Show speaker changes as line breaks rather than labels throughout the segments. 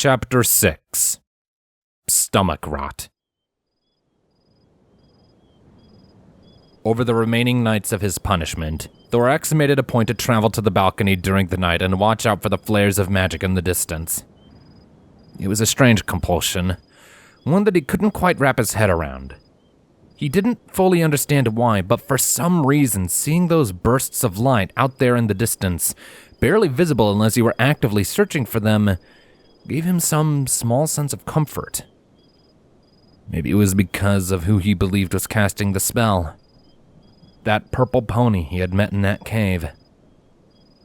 Chapter 6. Stomach Rot. Over the remaining nights of his punishment, Thorax made it a point to travel to the balcony during the night and watch out for the flares of magic in the distance. It was a strange compulsion, one that he couldn't quite wrap his head around. He didn't fully understand why, but for some reason, seeing those bursts of light out there in the distance, barely visible unless you were actively searching for them, gave him some small sense of comfort. Maybe it was because of who he believed was casting the spell. That purple pony he had met in that cave.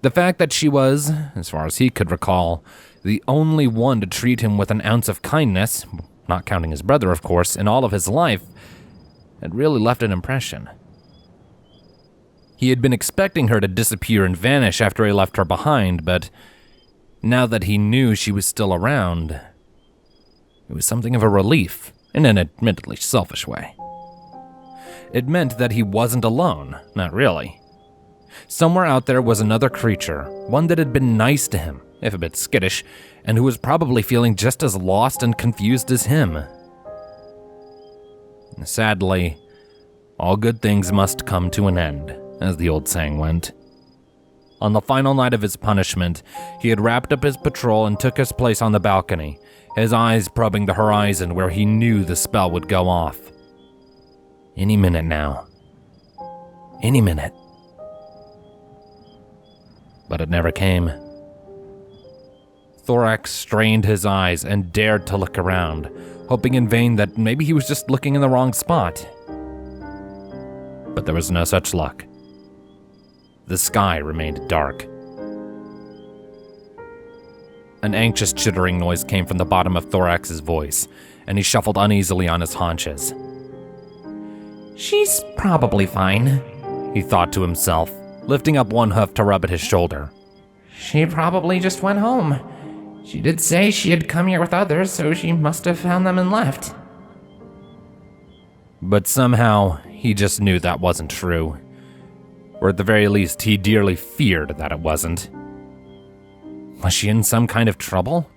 The fact that she was, as far as he could recall, the only one to treat him with an ounce of kindness, not counting his brother, of course, in all of his life, had really left an impression. He had been expecting her to disappear and vanish after he left her behind, but now that he knew she was still around, it was something of a relief, in an admittedly selfish way. It meant that he wasn't alone, not really. Somewhere out there was another creature, one that had been nice to him, if a bit skittish, and who was probably feeling just as lost and confused as him. Sadly, all good things must come to an end, as the old saying went. On the final night of his punishment, he had wrapped up his patrol and took his place on the balcony, his eyes probing the horizon where he knew the spell would go off. Any minute now. Any minute. But it never came. Thorax strained his eyes and dared to look around, hoping in vain that maybe he was just looking in the wrong spot. But there was no such luck. The sky remained dark. An anxious chittering noise came from the bottom of Thorax's voice, and he shuffled uneasily on his haunches.
She's probably fine,
he thought to himself, lifting up one hoof to rub at his shoulder.
She probably just went home. She did say she had come here with others, so she must have found them and left.
But somehow, he just knew that wasn't true. Or at the very least, he dearly feared that it wasn't. Was she in some kind of trouble?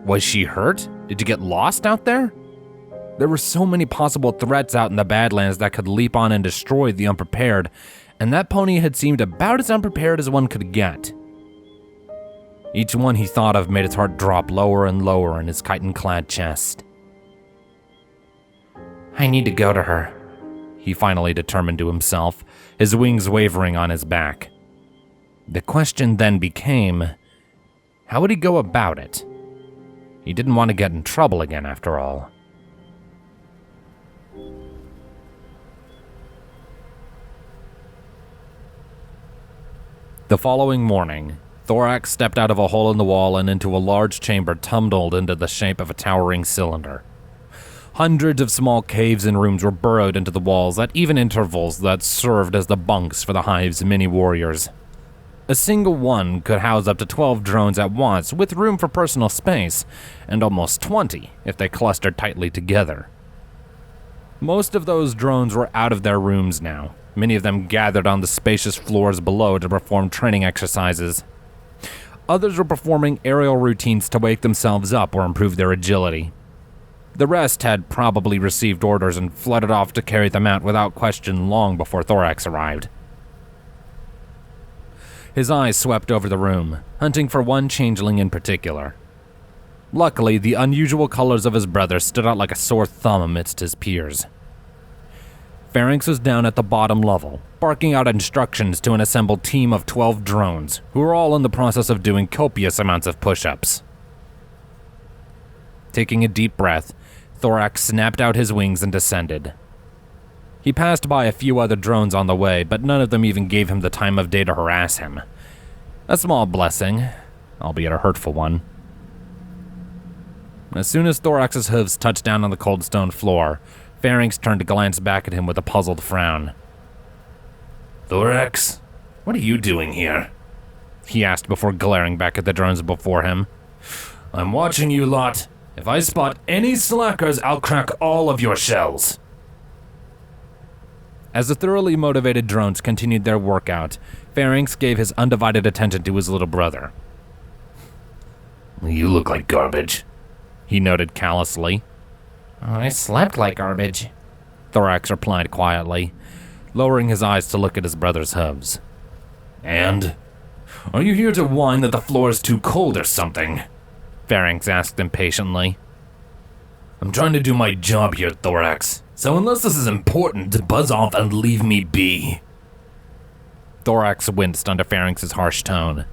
Was she hurt? Did you get lost out there? There were so many possible threats out in the Badlands that could leap on and destroy the unprepared, and that pony had seemed about as unprepared as one could get. Each one he thought of made his heart drop lower and lower in his chitin-clad chest.
I need to go to her,
he finally determined to himself, his wings wavering on his back. The question then became, how would he go about it? He didn't want to get in trouble again, after all. The following morning, Thorax stepped out of a hole in the wall and into a large chamber tumbled into the shape of a towering cylinder. Hundreds of small caves and rooms were burrowed into the walls at even intervals that served as the bunks for the hive's many warriors. A single one could house up to 12 drones at once, with room for personal space, and almost 20 if they clustered tightly together. Most of those drones were out of their rooms now, many of them gathered on the spacious floors below to perform training exercises. Others were performing aerial routines to wake themselves up or improve their agility. The rest had probably received orders and flooded off to carry them out without question long before Thorax arrived. His eyes swept over the room, hunting for one changeling in particular. Luckily, the unusual colors of his brother stood out like a sore thumb amidst his peers. Pharynx was down at the bottom level, barking out instructions to an assembled team of 12 drones, who were all in the process of doing copious amounts of push-ups. Taking a deep breath, Thorax snapped out his wings and descended. He passed by a few other drones on the way, but none of them even gave him the time of day to harass him. A small blessing, albeit a hurtful one. As soon as Thorax's hooves touched down on the cold stone floor, Pharynx turned to glance back at him with a puzzled frown.
Thorax, what are you doing here?
He asked before glaring back at the drones before him.
I'm watching you lot. If I spot any slackers, I'll crack all of your shells.
As the thoroughly motivated drones continued their workout, Pharynx gave his undivided attention to his little brother.
You look like garbage,
he noted callously.
I slept like garbage.
Thorax replied quietly, lowering his eyes to look at his brother's hooves.
And? Are you here to whine that the floor is too cold or something?
Pharynx asked impatiently.
I'm trying to do my job here, Thorax, so unless this is important, buzz off and leave me be.
Thorax winced under Pharynx's harsh tone.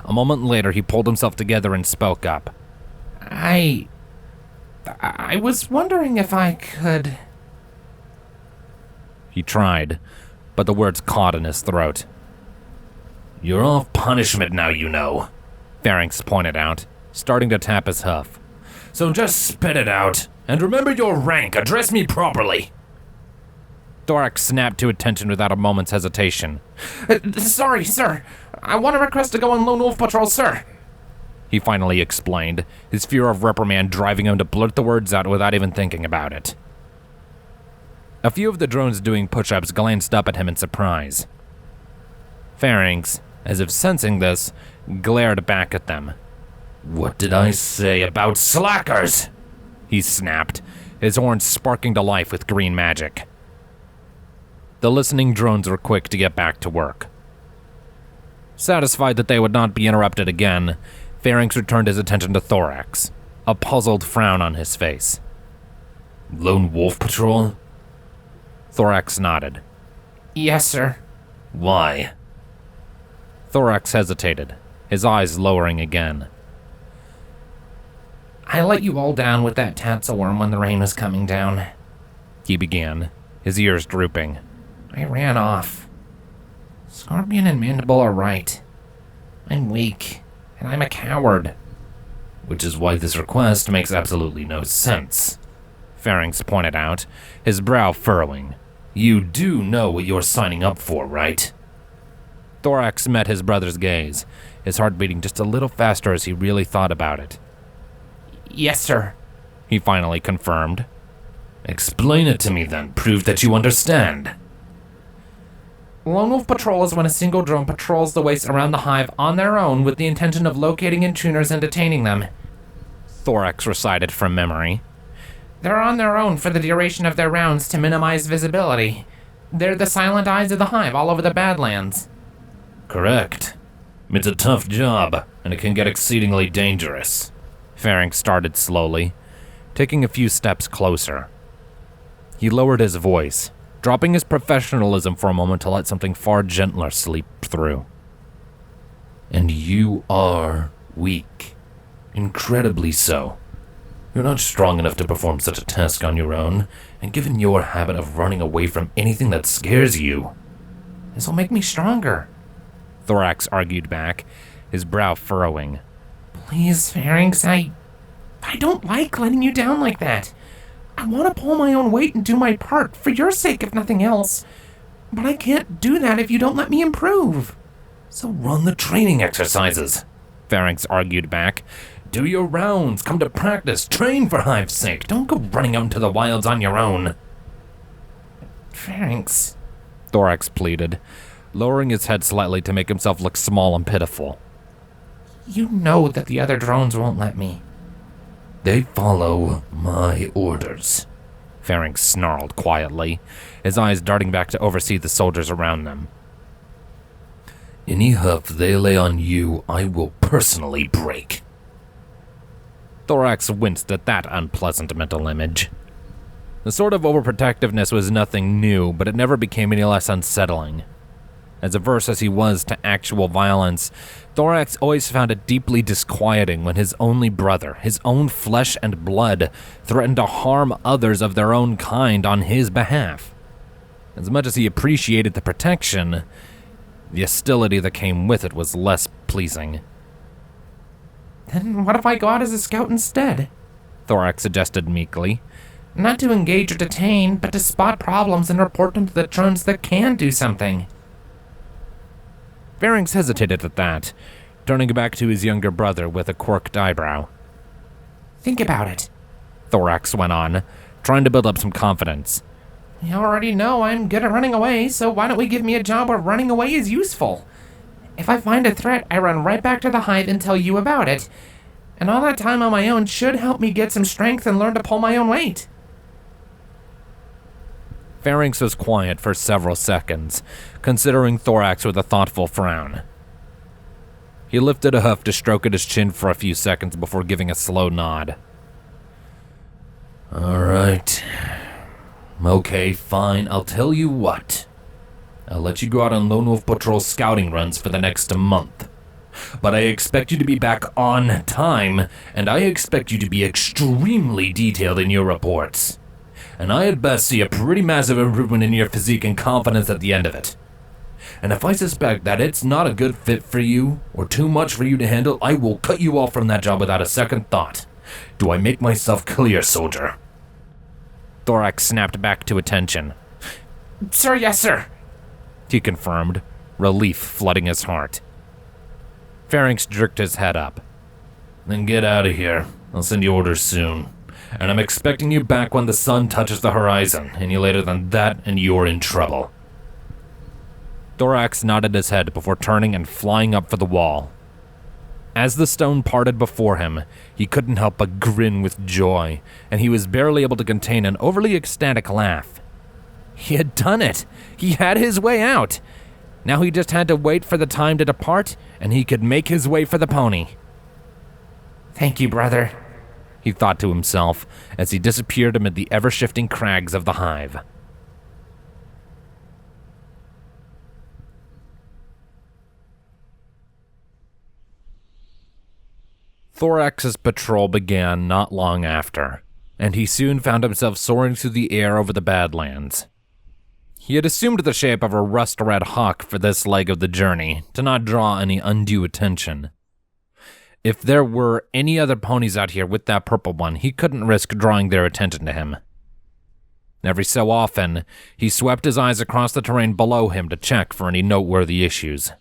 A moment later, he pulled himself together and spoke up.
I was wondering if I could...
He tried, but the words caught in his throat.
You're off punishment now, you know,
Pharynx pointed out, starting to tap his hoof.
So just spit it out, and remember your rank, address me properly.
Thorax snapped to attention without a moment's hesitation.
Sorry, sir. I want to request to go on Lone Wolf Patrol, sir.
He finally explained, his fear of reprimand driving him to blurt the words out without even thinking about it. A few of the drones doing push-ups glanced up at him in surprise. Pharynx, as if sensing this, glared back at them.
What did I say about slackers?
He snapped, his horns sparking to life with green magic. The listening drones were quick to get back to work. Satisfied that they would not be interrupted again, Pharynx returned his attention to Thorax, a puzzled frown on his face.
Lone Wolf Patrol?
Thorax nodded.
Yes, sir.
Why?
Thorax hesitated, his eyes lowering again.
I let you all down with that tassel worm when the rain was coming down.
He began, his ears drooping.
I ran off. Scorpion and Mandible are right. I'm weak, and I'm a coward.
Which is why this request makes absolutely no sense,
Pharynx pointed out, his brow furrowing.
You do know what you're signing up for, right?
Thorax met his brother's gaze, his heart beating just a little faster as he really thought about it.
Yes, sir.
He finally confirmed.
Explain it to me then, prove that you understand.
Lone Wolf Patrol is when a single drone patrols the waste around the hive on their own with the intention of locating intruders and detaining them.
Thorax recited from memory.
They're on their own for the duration of their rounds to minimize visibility. They're the silent eyes of the hive all over the Badlands.
Correct. It's a tough job, and it can get exceedingly dangerous.
Pharynx started slowly, taking a few steps closer. He lowered his voice, dropping his professionalism for a moment to let something far gentler sleep through.
And you are weak. Incredibly so. You're not strong enough to perform such a task on your own, and given your habit of running away from anything that scares you,
This'll make me stronger.
Thorax argued back, his brow furrowing.
Please, Pharynx, I don't like letting you down like that. I want to pull my own weight and do my part, for your sake if nothing else. But I can't do that if you don't let me improve.
So run the training exercises,
Pharynx argued back.
Do your rounds, come to practice, train for Hive's sake. Don't go running out into the wilds on your own.
Pharynx,
Thorax pleaded, lowering his head slightly to make himself look small and pitiful.
you know that the other drones won't let me.
They follow my orders,
Pharynx snarled quietly, his eyes darting back to oversee the soldiers around them.
Any hoof they lay on you, I will personally break.
Thorax winced at that unpleasant mental image. The sort of overprotectiveness was nothing new, but it never became any less unsettling. As averse as he was to actual violence, Thorax always found it deeply disquieting when his only brother, his own flesh and blood, threatened to harm others of their own kind on his behalf. As much as he appreciated the protection, the hostility that came with it was less pleasing.
Then what if I go out as a scout instead?
Thorax suggested meekly.
Not to engage or detain, but to spot problems and report them to the drones that can do something.
Pharynx hesitated at that, turning back to his younger brother with a quirked eyebrow.
Think about it.
Thorax went on, trying to build up some confidence.
You already know I'm good at running away, so why don't we give me a job where running away is useful? If I find a threat, I run right back to the hive and tell you about it. And all that time on my own should help me get some strength and learn to pull my own weight.
Pharynx was quiet for several seconds, considering Thorax with a thoughtful frown. He lifted a hoof to stroke at his chin for a few seconds before giving a slow nod.
Alright. Okay, fine, I'll tell you what. I'll let you go out on Lone Wolf Patrol scouting runs for the next month. But I expect you to be back on time, and I expect you to be extremely detailed in your reports. And I at best see a pretty massive improvement in your physique and confidence at the end of it. And if I suspect that it's not a good fit for you, or too much for you to handle, I will cut you off from that job without a second thought. Do I make myself clear, soldier?
Thorax snapped back to attention.
Sir, yes, sir.
He confirmed, relief flooding his heart. Pharynx jerked his head up.
Then get out of here. I'll send you orders soon. And I'm expecting you back when the sun touches the horizon. Any later than that, and you're in trouble.
Thorax nodded his head before turning and flying up for the wall. As the stone parted before him, he couldn't help but grin with joy, and he was barely able to contain an overly ecstatic laugh. He had done it! He had his way out! Now he just had to wait for the time to depart, and he could make his way for the pony.
Thank you, brother,
he thought to himself as he disappeared amid the ever-shifting crags of the hive. Thorax's patrol began not long after, and he soon found himself soaring through the air over the Badlands. He had assumed the shape of a rust-red hawk for this leg of the journey, to not draw any undue attention. If there were any other ponies out here with that purple one, he couldn't risk drawing their attention to him. Every so often, he swept his eyes across the terrain below him to check for any noteworthy issues.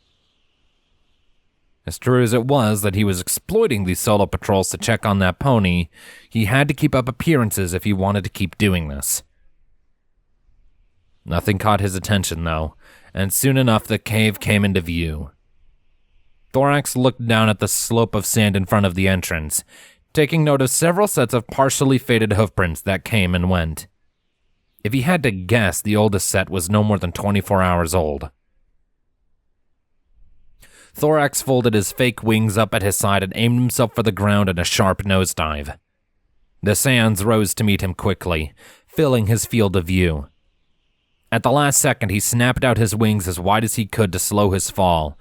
As true as it was that he was exploiting these solo patrols to check on that pony, he had to keep up appearances if he wanted to keep doing this. Nothing caught his attention, though, and soon enough the cave came into view. Thorax looked down at the slope of sand in front of the entrance, taking note of several sets of partially faded hoofprints that came and went. If he had to guess, the oldest set was no more than 24 hours old. Thorax folded his fake wings up at his side and aimed himself for the ground in a sharp nosedive. The sands rose to meet him quickly, filling his field of view. At the last second, he snapped out his wings as wide as he could to slow his fall.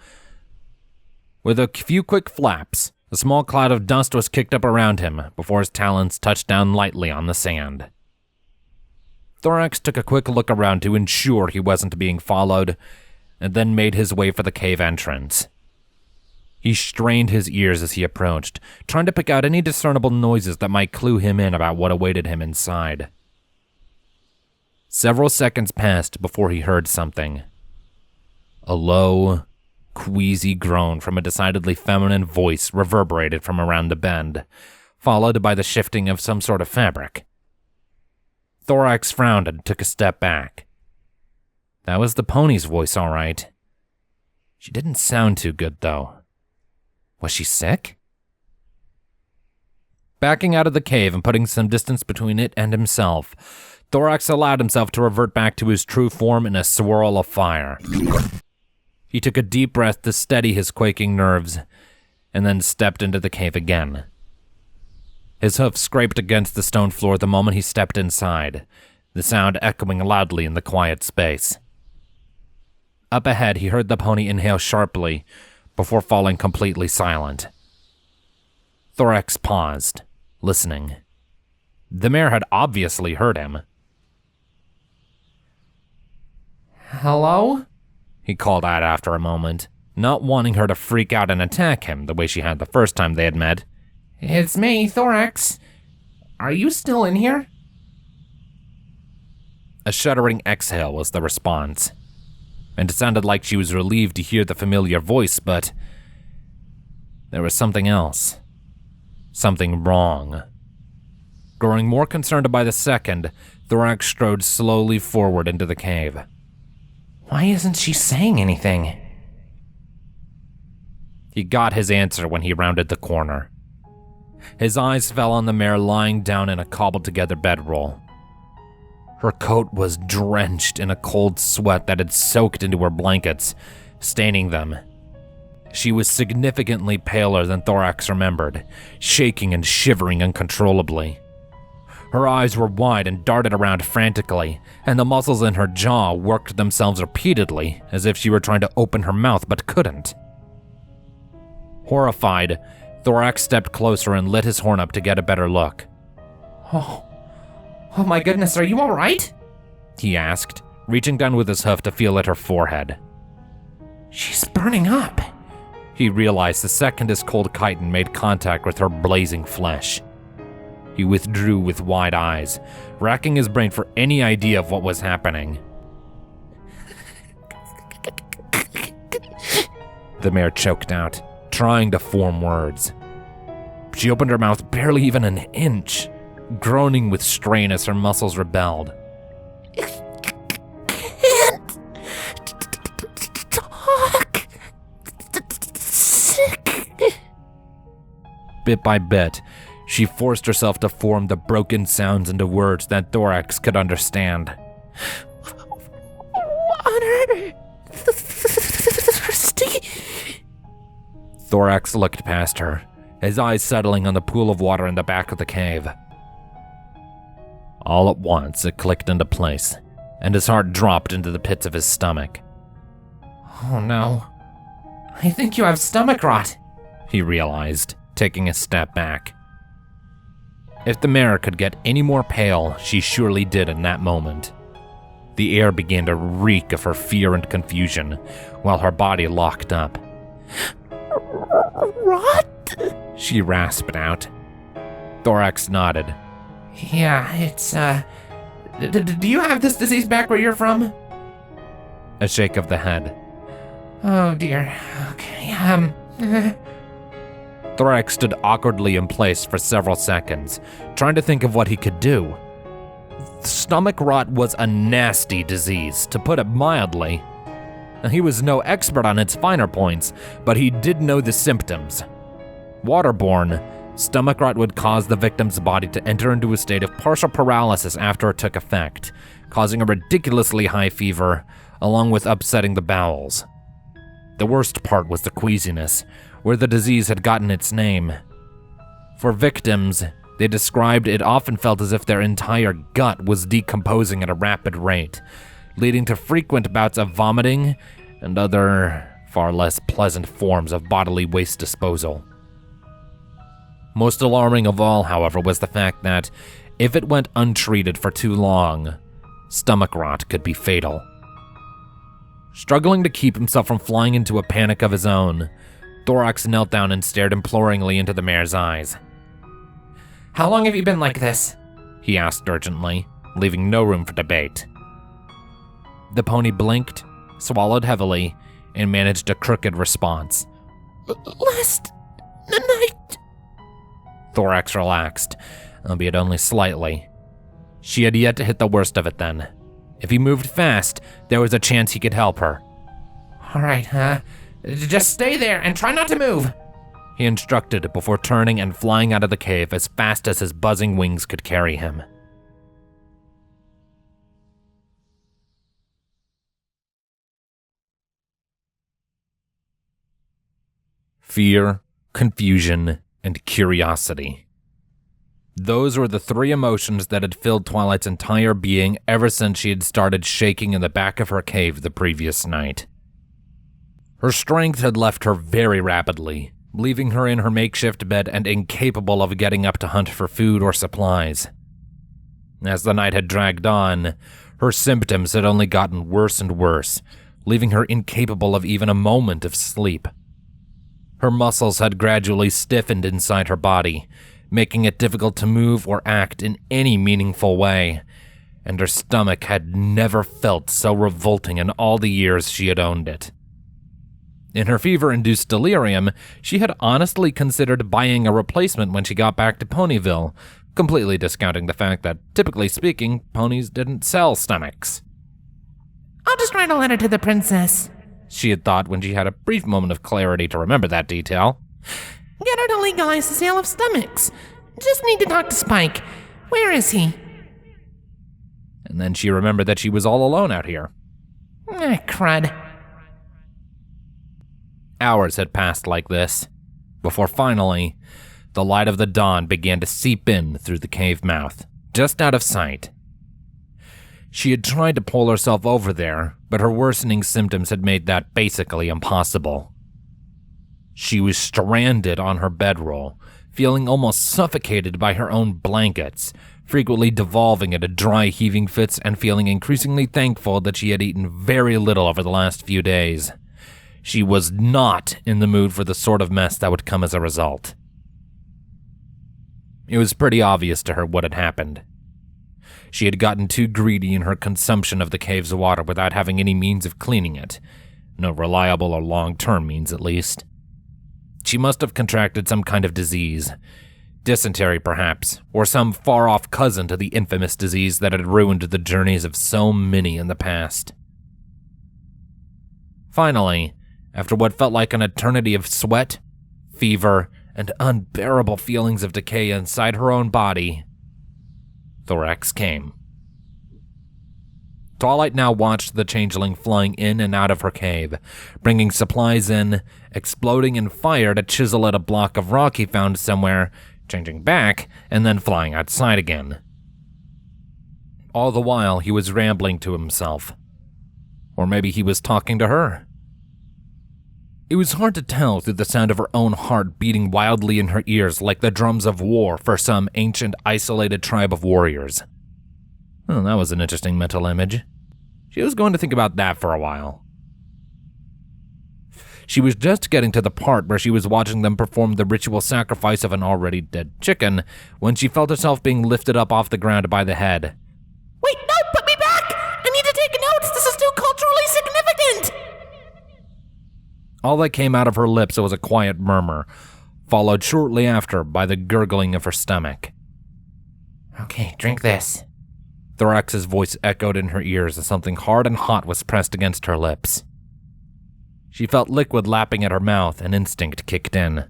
With a few quick flaps, a small cloud of dust was kicked up around him before his talons touched down lightly on the sand. Thorax took a quick look around to ensure he wasn't being followed, and then made his way for the cave entrance. He strained his ears as he approached, trying to pick out any discernible noises that might clue him in about what awaited him inside. Several seconds passed before he heard something. A low, queasy groan from a decidedly feminine voice reverberated from around the bend, followed by the shifting of some sort of fabric. Thorax frowned and took a step back. That was the pony's voice, all right. She didn't sound too good, though. Was she sick? Backing out of the cave and putting some distance between it and himself, Thorax allowed himself to revert back to his true form in a swirl of fire. He took a deep breath to steady his quaking nerves, and then stepped into the cave again. His hoof scraped against the stone floor the moment he stepped inside, the sound echoing loudly in the quiet space. Up ahead, he heard the pony inhale sharply, before falling completely silent. Thorax paused, listening. The mare had obviously heard him.
Hello?
He called out after a moment, not wanting her to freak out and attack him the way she had the first time they had met.
It's me, Thorax. Are you still in here?
A shuddering exhale was the response, and it sounded like she was relieved to hear the familiar voice, but there was something else. Something wrong. Growing more concerned by the second, Thorax strode slowly forward into the cave.
Why isn't she saying anything?
He got his answer when he rounded the corner. His eyes fell on the mare lying down in a cobbled-together bedroll. Her coat was drenched in a cold sweat that had soaked into her blankets, staining them. She was significantly paler than Thorax remembered, shaking and shivering uncontrollably. Her eyes were wide and darted around frantically, and the muscles in her jaw worked themselves repeatedly, as if she were trying to open her mouth but couldn't. Horrified, Thorax stepped closer and lit his horn up to get a better look.
Oh my goodness, are you all right?
He asked, reaching down with his hoof to feel at her forehead.
She's burning up.
He realized the second his cold chitin made contact with her blazing flesh. He withdrew with wide eyes, racking his brain for any idea of what was happening. The mare choked out, trying to form words. She opened her mouth barely even an inch, groaning with strain as her muscles rebelled.
Can't talk. Sick.
Bit by bit, she forced herself to form the broken sounds into words that Thorax could understand.
Water. Thirsty.
Thorax looked past her, his eyes settling on the pool of water in the back of the cave. All at once, it clicked into place, and his heart dropped into the pits of his stomach.
Oh no. I think you have stomach rot,
he realized, taking a step back. If the mare could get any more pale, she surely did in that moment. The air began to reek of her fear and confusion, while her body locked up.
Rot?
She rasped out. Thorax nodded.
Yeah, it's, do you have this disease back where you're from?
A shake of the head.
Oh dear. Okay,
Thorax stood awkwardly in place for several seconds, trying to think of what he could do. Stomach rot was a nasty disease, to put it mildly. He was no expert on its finer points, but he did know the symptoms. Waterborne, stomach rot would cause the victim's body to enter into a state of partial paralysis after it took effect, causing a ridiculously high fever, along with upsetting the bowels. The worst part was the queasiness, where the disease had gotten its name. For victims, they described it often felt as if their entire gut was decomposing at a rapid rate, leading to frequent bouts of vomiting and other, far less pleasant forms of bodily waste disposal. Most alarming of all, however, was the fact that, if it went untreated for too long, stomach rot could be fatal. Struggling to keep himself from flying into a panic of his own, Thorax knelt down and stared imploringly into the mare's eyes.
How long have you been like this?
He asked urgently, leaving no room for debate. The pony blinked, swallowed heavily, and managed a crooked response.
Last night.
Thorax relaxed, albeit only slightly. She had yet to hit the worst of it then. If he moved fast, there was a chance he could help her.
All right, just stay there and try not to move,
he instructed before turning and flying out of the cave as fast as his buzzing wings could carry him. Fear, confusion, and curiosity. Those were the three emotions that had filled Twilight's entire being ever since she had started shaking in the back of her cave the previous night. Her strength had left her very rapidly, leaving her in her makeshift bed and incapable of getting up to hunt for food or supplies. As the night had dragged on, her symptoms had only gotten worse and worse, leaving her incapable of even a moment of sleep. Her muscles had gradually stiffened inside her body, making it difficult to move or act in any meaningful way, and her stomach had never felt so revolting in all the years she had owned it. In her fever-induced delirium, she had honestly considered buying a replacement when she got back to Ponyville, completely discounting the fact that, typically speaking, ponies didn't sell stomachs.
I'll just write a letter to the princess,
she had thought when she had a brief moment of clarity to remember that detail.
Get her to legalize the sale of stomachs. Just need to talk to Spike. Where is he?
And then she remembered that she was all alone out here.
Crud.
Hours had passed like this, before finally, the light of the dawn began to seep in through the cave mouth, just out of sight. She had tried to pull herself over there, but her worsening symptoms had made that basically impossible. She was stranded on her bedroll, feeling almost suffocated by her own blankets, frequently devolving into dry heaving fits and feeling increasingly thankful that she had eaten very little over the last few days. She was not in the mood for the sort of mess that would come as a result. It was pretty obvious to her what had happened. She had gotten too greedy in her consumption of the cave's water without having any means of cleaning it. No reliable or long-term means, at least. She must have contracted some kind of disease. Dysentery, perhaps, or some far-off cousin to the infamous disease that had ruined the journeys of so many in the past. Finally, after what felt like an eternity of sweat, fever, and unbearable feelings of decay inside her own body, Thorax came. Twilight now watched the changeling flying in and out of her cave, bringing supplies in, exploding in fire to chisel at a block of rock he found somewhere, changing back, and then flying outside again. All the while, he was rambling to himself. Or maybe he was talking to her. It was hard to tell through the sound of her own heart beating wildly in her ears like the drums of war for some ancient, isolated tribe of warriors. Well, that was an interesting mental image. She was going to think about that for a while. She was just getting to the part where she was watching them perform the ritual sacrifice of an already dead chicken when she felt herself being lifted up off the ground by the head.
Wait, no, put me back! I need to take notes! This is too culturally significant!
All that came out of her lips was a quiet murmur, followed shortly after by the gurgling of her stomach.
Okay, drink this.
Thorax's voice echoed in her ears as something hard and hot was pressed against her lips. She felt liquid lapping at her mouth, and instinct kicked in.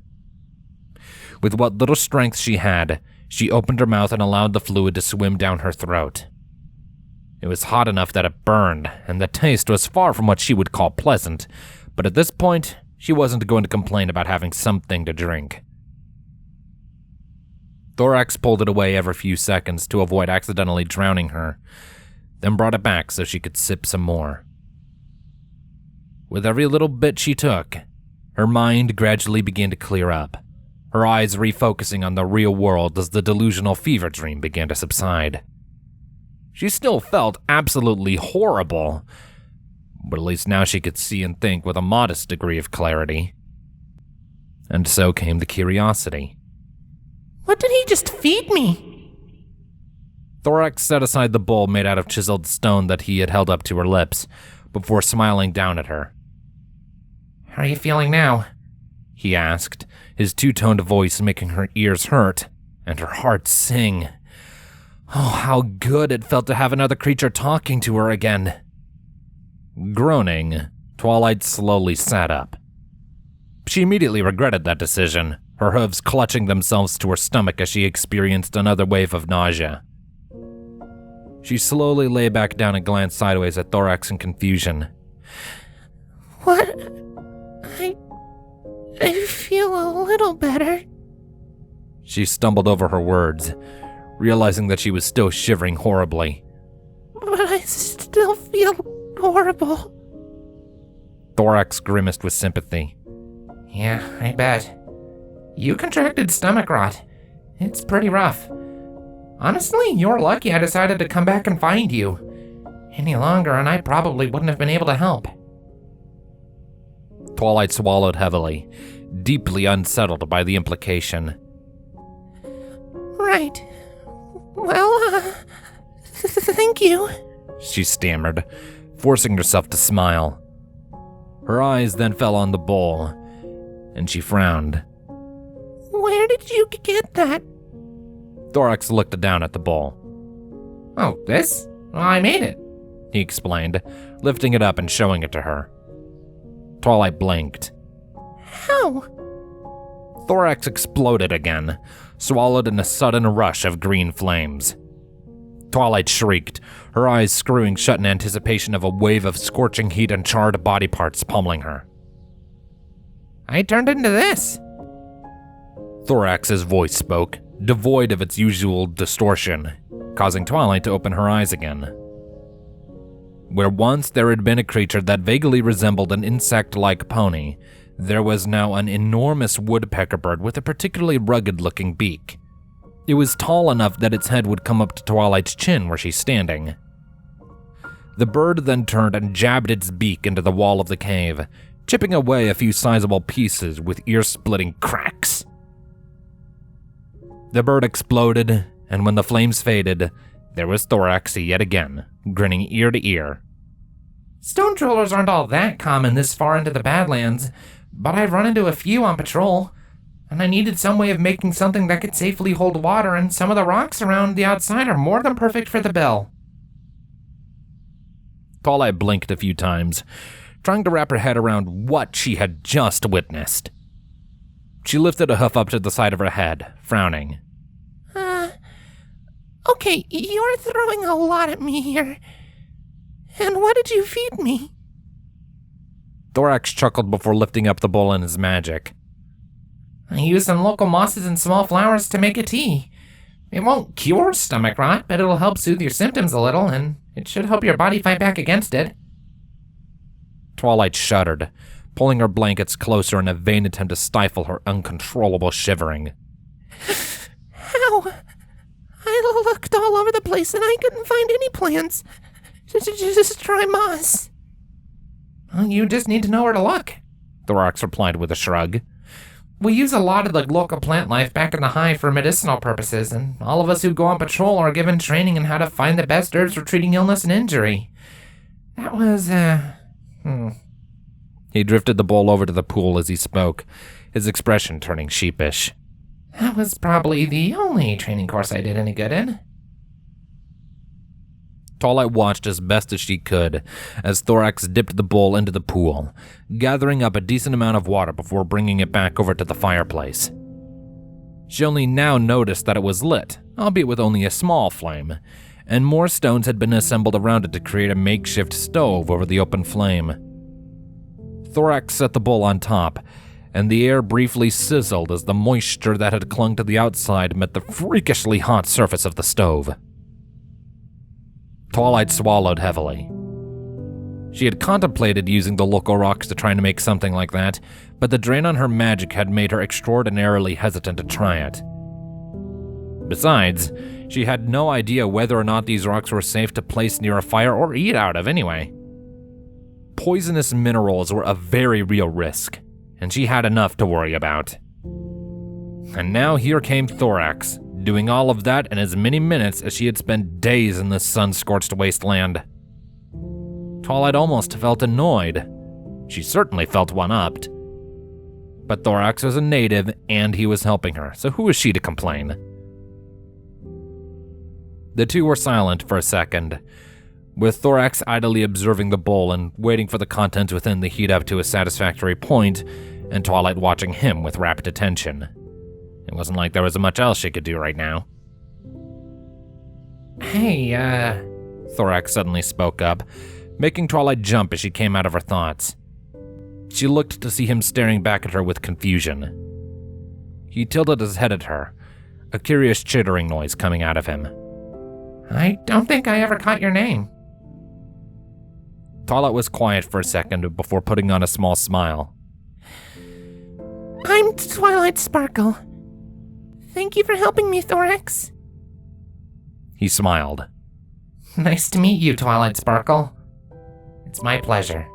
With what little strength she had, she opened her mouth and allowed the fluid to swim down her throat. It was hot enough that it burned, and the taste was far from what she would call pleasant, but at this point, she wasn't going to complain about having something to drink. Thorax pulled it away every few seconds to avoid accidentally drowning her, then brought it back so she could sip some more. With every little bit she took, her mind gradually began to clear up, her eyes refocusing on the real world as the delusional fever dream began to subside. She still felt absolutely horrible, but at least now she could see and think with a modest degree of clarity. And so came the curiosity.
What did he just feed me?
Thorax set aside the bowl made out of chiseled stone that he had held up to her lips, before smiling down at her.
How are you feeling now?
He asked, his two-toned voice making her ears hurt and her heart sing. Oh, how good it felt to have another creature talking to her again. Groaning, Twilight slowly sat up. She immediately regretted that decision, her hooves clutching themselves to her stomach as she experienced another wave of nausea. She slowly lay back down and glanced sideways at Thorax in confusion.
What? I feel a little better.
She stumbled over her words, realizing that she was still shivering horribly.
But I still feel horrible.
Thorax grimaced with sympathy.
Yeah, I bet. You contracted stomach rot. It's pretty rough. Honestly, you're lucky I decided to come back and find you. Any longer and I probably wouldn't have been able to help.
Twilight swallowed heavily, deeply unsettled by the implication.
Right. Well, thank you,
she stammered, forcing herself to smile. Her eyes then fell on the bowl, and she frowned.
Where did you get that?
Thorax looked down at the bowl.
Oh, this? Well, I made it,
he explained, lifting it up and showing it to her. Twilight blinked.
How?
Thorax exploded again, swallowed in a sudden rush of green flames. Twilight shrieked, her eyes screwing shut in anticipation of a wave of scorching heat and charred body parts pummeling her.
I turned into this.
Thorax's voice spoke, devoid of its usual distortion, causing Twilight to open her eyes again. Where once there had been a creature that vaguely resembled an insect-like pony, there was now an enormous woodpecker bird with a particularly rugged-looking beak. It was tall enough that its head would come up to Twilight's chin where she's standing. The bird then turned and jabbed its beak into the wall of the cave, chipping away a few sizable pieces with ear-splitting cracks. The bird exploded, and when the flames faded, there was Thorax yet again, grinning ear to ear.
Stone trollers aren't all that common this far into the Badlands, but I've run into a few on patrol, and I needed some way of making something that could safely hold water, and some of the rocks around the outside are more than perfect for the bill.
Twilight blinked a few times, trying to wrap her head around what she had just witnessed. She lifted a hoof up to the side of her head, frowning.
Okay, you're throwing a lot at me here. And what did you feed me?
Thorax chuckled before lifting up the bowl in his magic.
I used some local mosses and small flowers to make a tea. It won't cure stomach rot, but it'll help soothe your symptoms a little, and it should help your body fight back against it.
Twilight shuddered, pulling her blankets closer in a vain attempt to stifle her uncontrollable shivering.
Ow! I looked all over the place and I couldn't find any plants. Just try moss. Well, you just need to know where to look,
Thorax replied with a shrug.
We use a lot of the local plant life back in the hive for medicinal purposes, and all of us who go on patrol are given training in how to find the best herbs for treating illness and injury. That was,
He drifted the bowl over to the pool as he spoke, his expression turning sheepish.
That was probably the only training course I did any good in.
Twilight watched as best as she could as Thorax dipped the bowl into the pool, gathering up a decent amount of water before bringing it back over to the fireplace. She only now noticed that it was lit, albeit with only a small flame, and more stones had been assembled around it to create a makeshift stove over the open flame. Thorax set the bowl on top, and the air briefly sizzled as the moisture that had clung to the outside met the freakishly hot surface of the stove. Twilight swallowed heavily. She had contemplated using the local rocks to try to make something like that, but the drain on her magic had made her extraordinarily hesitant to try it. Besides, she had no idea whether or not these rocks were safe to place near a fire or eat out of anyway. Poisonous minerals were a very real risk, and she had enough to worry about. And now here came Thorax, doing all of that in as many minutes as she had spent days in this sun-scorched wasteland. Twilight almost felt annoyed. She certainly felt one-upped. But Thorax was a native, and he was helping her, so who was she to complain? The two were silent for a second, with Thorax idly observing the bowl and waiting for the contents within to heat up to a satisfactory point, and Twilight watching him with rapt attention. It wasn't like there was much else she could do right now.
Hey,
Thorax suddenly spoke up, making Twilight jump as she came out of her thoughts. She looked to see him staring back at her with confusion. He tilted his head at her, a curious chittering noise coming out of him.
I don't think I ever caught your name.
Twilight was quiet for a second before putting on a small smile.
I'm Twilight Sparkle. Thank you for helping me, Thorax.
He smiled.
Nice to meet you, Twilight Sparkle. It's my pleasure.